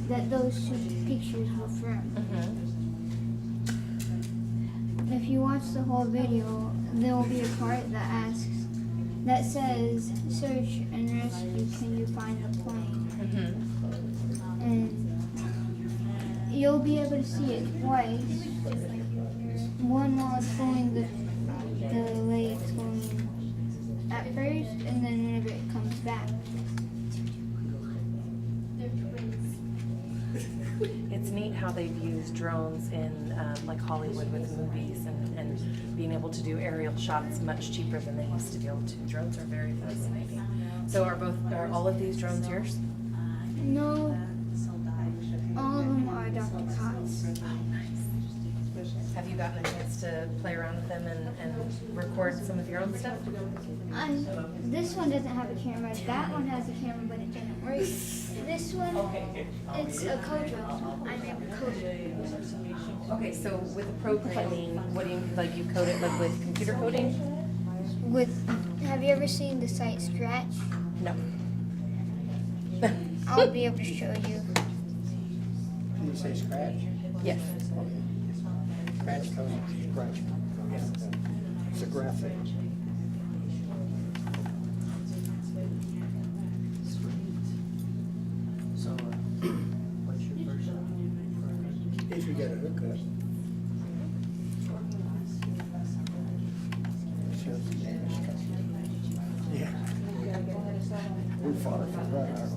that those two pictures were from. If you watch the whole video, there will be a part that says, search and rescue, can you find the plane? And you'll be able to see it twice. One while it's going the way it's going at first, and then whenever it comes back. It's neat how they've used drones in like Hollywood with movies and being able to do aerial shots much cheaper than they used to be able to. Drones are very fascinating. So are all of these drones yours? No, all of them are Dr. Cott's. Oh, nice. Have you gotten a chance to play around with them and record some of your own stuff? This one doesn't have a camera. That one has a camera, but it didn't work. This one, it's a code drone. I made a code. Okay, so with the programming, what do you like? You code it like with computer coding? Have you ever seen the site Scratch? No. I'll be able to show you. Did you say scratch? Yes. Scratch code. Scratch. It's a graphic. So, what's your first name? If you get a hookup. Yeah. We fought for that.